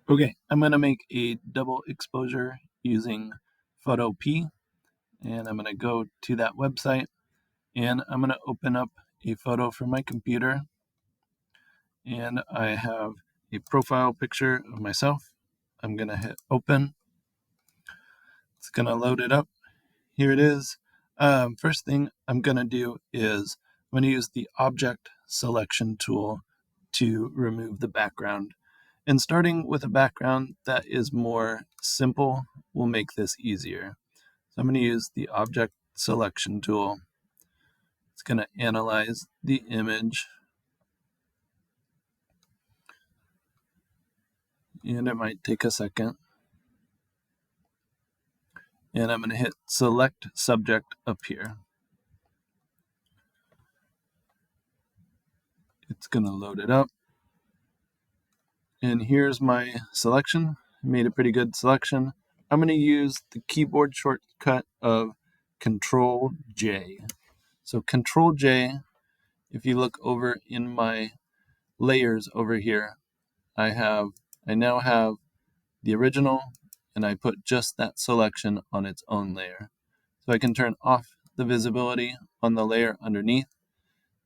Okay, I'm going to make a double exposure using Photopea, and I'm going to go to that website, and I'm going to open up a photo from my computer, and I have a profile picture of myself. I'm going to hit open. It's going to load it up. Here it is. First thing I'm going to do is I'm going to use the object selection tool to remove the background. And starting with a background that is more simple will make this easier. So I'm going to use the object selection tool. It's going to analyze the image, and it might take a second. And I'm going to hit select subject up here. It's going to load it up. And here's my selection. I made a pretty good selection. I'm going to use the keyboard shortcut of Control J. So Control J, if you look over in my layers over here, I now have the original, and I put just that selection on its own layer. So I can turn off the visibility on the layer underneath,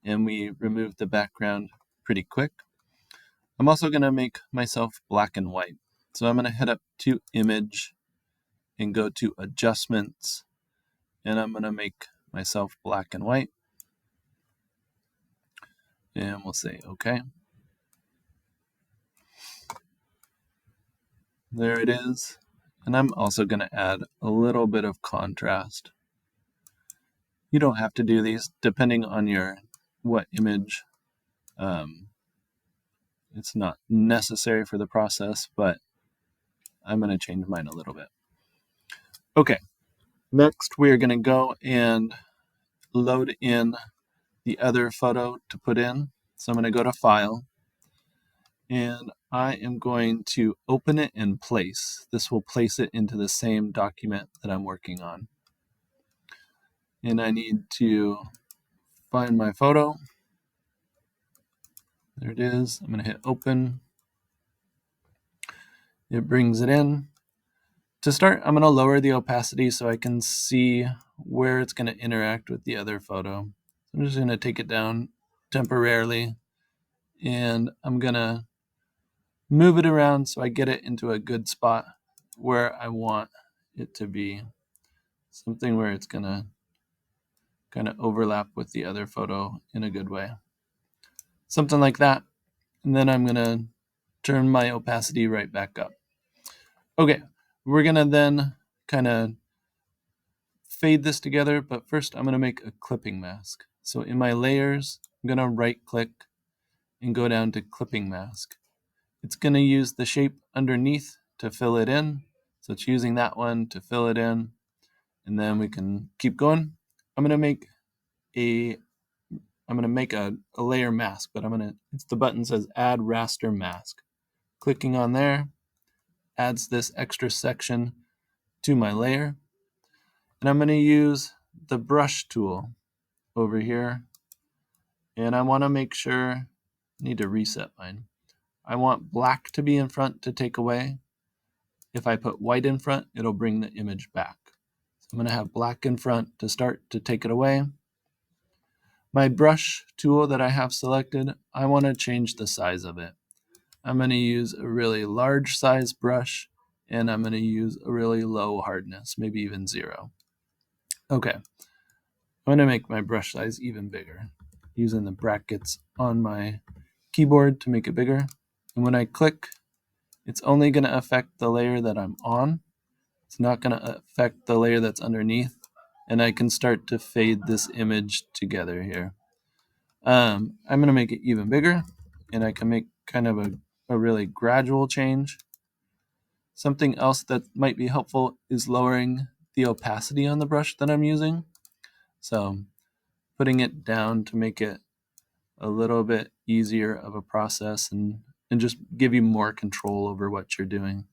and we remove the background pretty quick. I'm also going to make myself black and white. So I'm going to head up to Image and go to Adjustments, and I'm going to make myself black and white. And we'll say OK. There it is. And I'm also going to add a little bit of contrast. You don't have to do these depending on what image. It's not necessary for the process, but I'm going to change mine a little bit. Okay, next we're going to go and load in the other photo to put in. So I'm going to go to File, and I am going to open it and place. This will place it into the same document that I'm working on. And I need to find my photo. There it is. I'm going to hit Open. It brings it in. To start, I'm going to lower the opacity so I can see where it's going to interact with the other photo. I'm just going to take it down temporarily, and I'm going to move it around so I get it into a good spot where I want it to be. Something where it's going to kind of overlap with the other photo in a good way. Something like that. And then I'm going to turn my opacity right back up. Okay, we're going to then kind of fade this together, but first I'm going to make a clipping mask. So in my layers, I'm going to right click and go down to clipping mask. It's going to use the shape underneath to fill it in. So it's using that one to fill it in, and then we can keep going. I'm going to make a layer mask, but it's the button says add raster mask. Clicking on there adds this extra section to my layer. And I'm going to use the brush tool over here. And I want to make sure, I need to reset mine. I want black to be in front to take away. If I put white in front, it'll bring the image back. So I'm going to have black in front to start to take it away. My brush tool that I have selected, I want to change the size of it. I'm going to use a really large size brush, and I'm going to use a really low hardness, maybe even 0. Okay, I'm going to make my brush size even bigger, using the brackets on my keyboard to make it bigger. And when I click, it's only going to affect the layer that I'm on. It's not going to affect the layer that's underneath. And I can start to fade this image together here. I'm going to make it even bigger, and I can make kind of a really gradual change. Something else that might be helpful is lowering the opacity on the brush that I'm using. So putting it down to make it a little bit easier of a process and just give you more control over what you're doing.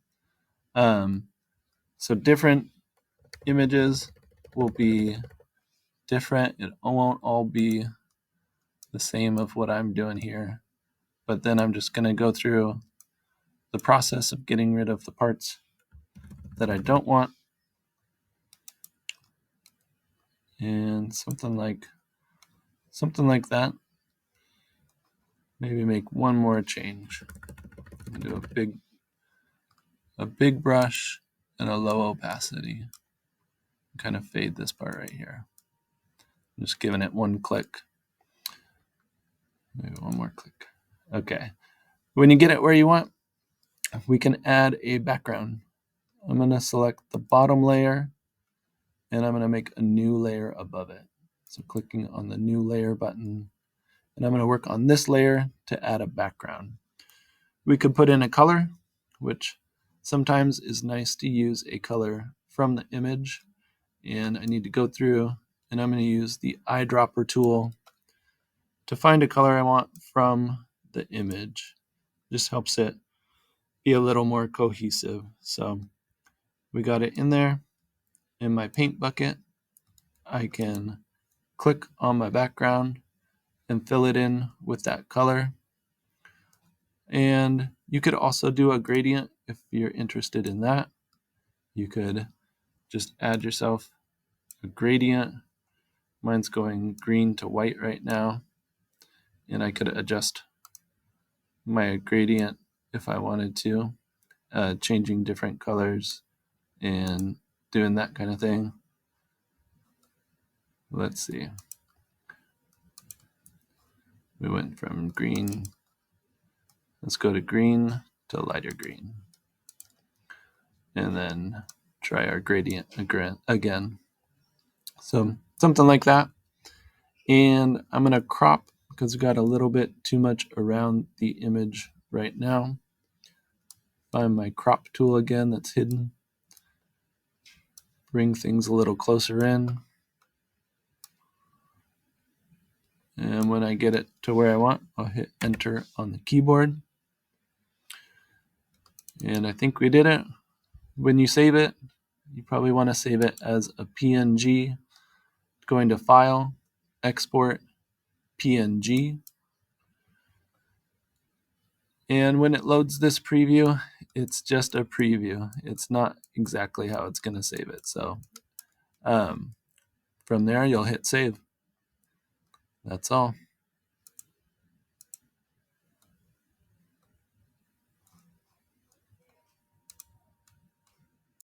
So different images will be different. It won't all be the same of what I'm doing here. But then I'm just going to go through the process of getting rid of the parts that I don't want. And something like that. Maybe make one more change. Do a big brush and a low opacity. Kind of fade this part right here. I'm just giving it one click. Maybe one more click. Okay. When you get it where you want, we can add a background. I'm going to select the bottom layer and I'm going to make a new layer above it. So clicking on the new layer button, and I'm going to work on this layer to add a background. We could put in a color, which sometimes is nice to use a color from the image. And I need to go through and I'm going to use the eyedropper tool to find a color I want from the image. Just helps it be a little more cohesive. So we got it in there. In my paint bucket, I can click on my background and fill it in with that color. And you could also do a gradient if you're interested in that. You could just add yourself a gradient. Mine's going green to white right now. And I could adjust my gradient if I wanted to, changing different colors and doing that kind of thing. Let's see. We went from green. Let's go to green to lighter green. And then try our gradient again. So something like that. And I'm going to crop because we got a little bit too much around the image right now. Find my crop tool again that's hidden. Bring things a little closer in. And when I get it to where I want, I'll hit enter on the keyboard. And I think we did it. When you save it, you probably want to save it as a PNG. Going to File, Export, PNG. And when it loads this preview, it's just a preview. It's not exactly how it's going to save it. So from there, you'll hit save. That's all.